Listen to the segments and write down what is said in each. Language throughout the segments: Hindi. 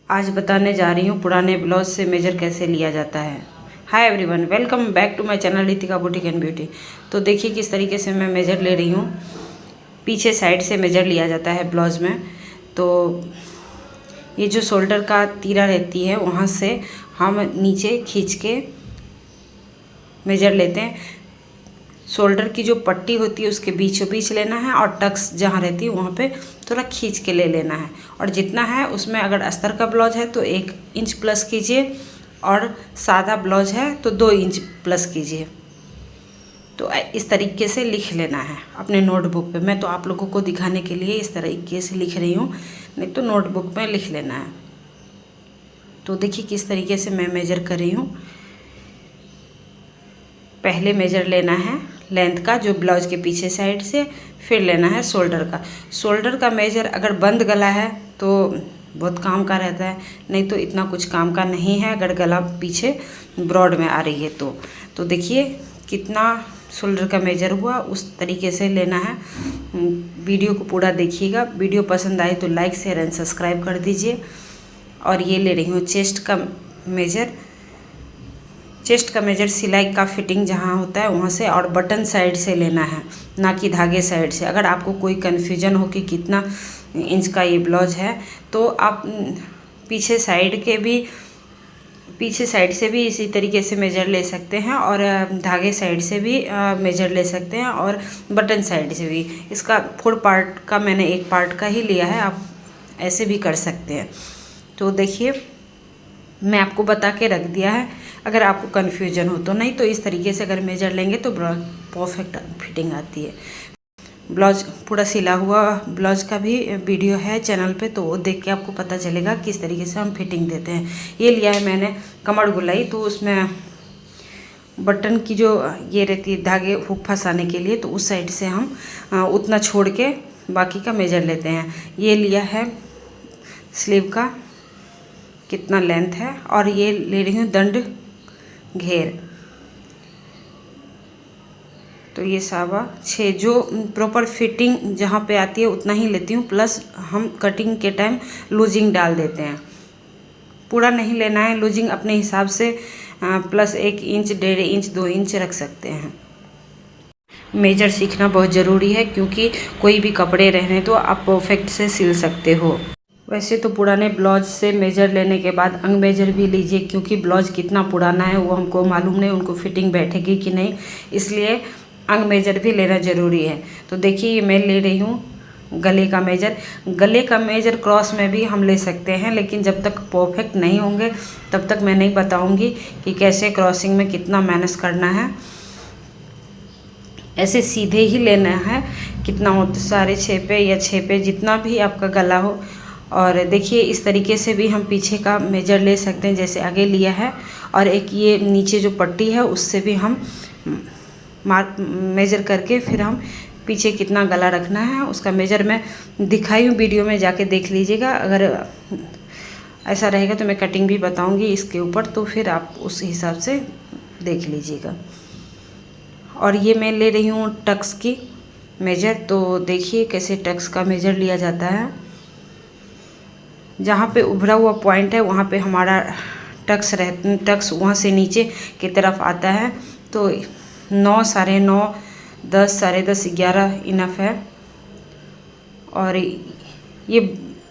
आज बताने जा रही हूँ पुराने ब्लाउज से मेजर कैसे लिया जाता है। Hi everyone, welcome back to my channel Ritika boutique and beauty. तो देखिए किस तरीके से मैं मेजर ले रही हूँ। पीछे साइड से मेजर लिया जाता है ब्लाउज में। तो ये जो शोल्डर का तीरा रहती है वहाँ से हम नीचे खींच के मेजर लेते हैं। शोल्डर की जो पट्टी होती है उसके बीचों बीच लेना है और टक्स जहाँ रहती है वहाँ पे थोड़ा खींच के ले लेना है। और जितना है उसमें अगर अस्तर का ब्लाउज है तो 1 इंच प्लस कीजिए और सादा ब्लाउज है तो 2 इंच प्लस कीजिए। तो इस तरीके से लिख लेना है अपने नोटबुक पे। मैं तो आप लोगों को दिखाने के लिए इस तरीके से लिख रही हूँ, नहीं तो नोटबुक में लिख लेना है। तो देखिए किस तरीके से मैं मेजर कर रही हूँ। पहले मेजर लेना है लेंथ का जो ब्लाउज के पीछे साइड से, फिर लेना है शोल्डर का। शोल्डर का मेजर अगर बंद गला है तो बहुत काम का रहता है, नहीं तो इतना कुछ काम का नहीं है अगर गला पीछे ब्रॉड में आ रही है तो देखिए कितना शोल्डर का मेजर हुआ, उस तरीके से लेना है। वीडियो को पूरा देखिएगा। वीडियो पसंद आए तो लाइक शेयर एंड सब्सक्राइब कर दीजिए। और ये ले रही हूँ चेस्ट का मेजर। चेस्ट का मेजर सिलाई का फिटिंग जहाँ होता है वहाँ से और बटन साइड से लेना है, ना कि धागे साइड से। अगर आपको कोई कन्फ्यूजन हो कि कितना इंच का ये ब्लाउज है तो आप पीछे साइड से भी इसी तरीके से मेजर ले सकते हैं और धागे साइड से भी मेजर ले सकते हैं और बटन साइड से भी। इसका 4 पार्ट का मैंने 1 पार्ट का ही लिया है, आप ऐसे भी कर सकते हैं। तो देखिए मैं आपको बता के रख दिया है, अगर आपको कन्फ्यूजन हो तो। नहीं तो इस तरीके से अगर मेजर लेंगे तो परफेक्ट फिटिंग आती है। ब्लाउज पूरा सिला हुआ ब्लाउज का भी वीडियो है चैनल पे, तो वो देख के आपको पता चलेगा किस तरीके से हम फिटिंग देते हैं। ये लिया है मैंने कमर गुलाई, तो उसमें बटन की जो ये रहती है धागे हुक फंसाने के लिए, तो उस साइड से हम उतना छोड़ के बाकी का मेजर लेते हैं। ये लिया है स्लीव का कितना लेंथ है, और ये ले रही हूँ दंड घेर। तो ये 6.25 जो प्रॉपर फिटिंग जहाँ पे आती है उतना ही लेती हूँ, प्लस हम कटिंग के टाइम लूजिंग डाल देते हैं। पूरा नहीं लेना है, लूजिंग अपने हिसाब से प्लस 1 इंच 1.5 इंच 2 इंच रख सकते हैं। मेजर सीखना बहुत ज़रूरी है, क्योंकि कोई भी कपड़े रहने तो आप परफेक्ट से सिल सकते हो। वैसे तो पुराने ब्लाउज से मेजर लेने के बाद अंग मेजर भी लीजिए, क्योंकि ब्लाउज कितना पुराना है वो हमको मालूम नहीं, उनको फिटिंग बैठेगी कि नहीं, इसलिए अंग मेजर भी लेना ज़रूरी है। तो देखिए ये मैं ले रही हूँ गले का मेजर। गले का मेजर क्रॉस में भी हम ले सकते हैं, लेकिन जब तक परफेक्ट नहीं होंगे तब तक मैं नहीं बताऊँगी कि कैसे क्रॉसिंग में कितना मैनेज करना है। ऐसे सीधे ही लेना है, कितना हो 6.5 पे या 6 पे जितना भी आपका गला हो। और देखिए इस तरीके से भी हम पीछे का मेजर ले सकते हैं, जैसे आगे लिया है। और एक ये नीचे जो पट्टी है उससे भी हम मेजर करके फिर हम पीछे कितना गला रखना है उसका मेजर मैं दिखाई हूँ, वीडियो में जाके देख लीजिएगा। अगर ऐसा रहेगा तो मैं कटिंग भी बताऊँगी इसके ऊपर, तो फिर आप उस हिसाब से देख लीजिएगा। और ये मैं ले रही हूँ टक्स की मेजर। तो देखिए कैसे टक्स का मेजर लिया जाता है। जहाँ पे उभरा हुआ पॉइंट है वहाँ पे हमारा टक्स वहाँ से नीचे की तरफ आता है। तो 9, 9.5, 10, 10.5, 11 इनफ है। और ये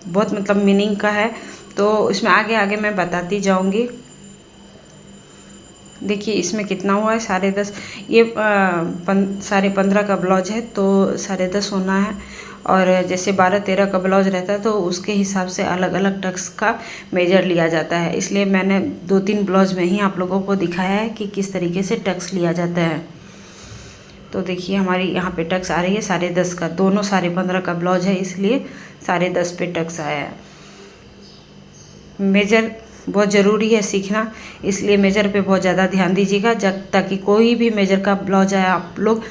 बहुत मतलब मीनिंग का है, तो इसमें आगे मैं बताती जाऊँगी। देखिए इसमें कितना हुआ है 10.5। ये 15.5 का ब्लाउज है तो 10.5 होना है। और जैसे 12-13 का ब्लाउज रहता है तो उसके हिसाब से अलग अलग टक्स का मेजर लिया जाता है। इसलिए मैंने 2-3 ब्लाउज में ही आप लोगों को दिखाया है कि किस तरीके से टक्स लिया जाता है। तो देखिए हमारी यहाँ पे टक्स आ रही है 10.5 का। दोनों 15.5 का ब्लाउज है, इसलिए 10.5 पे टक्स आया है। मेजर बहुत ज़रूरी है सीखना, इसलिए मेजर पे बहुत ज़्यादा ध्यान दीजिएगा, ताकि कोई भी मेजर का ब्लाउज आए आप लोग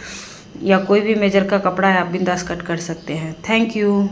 या कोई भी मेजर का कपड़ा है आप बिंदास कट कर सकते हैं। Thank you.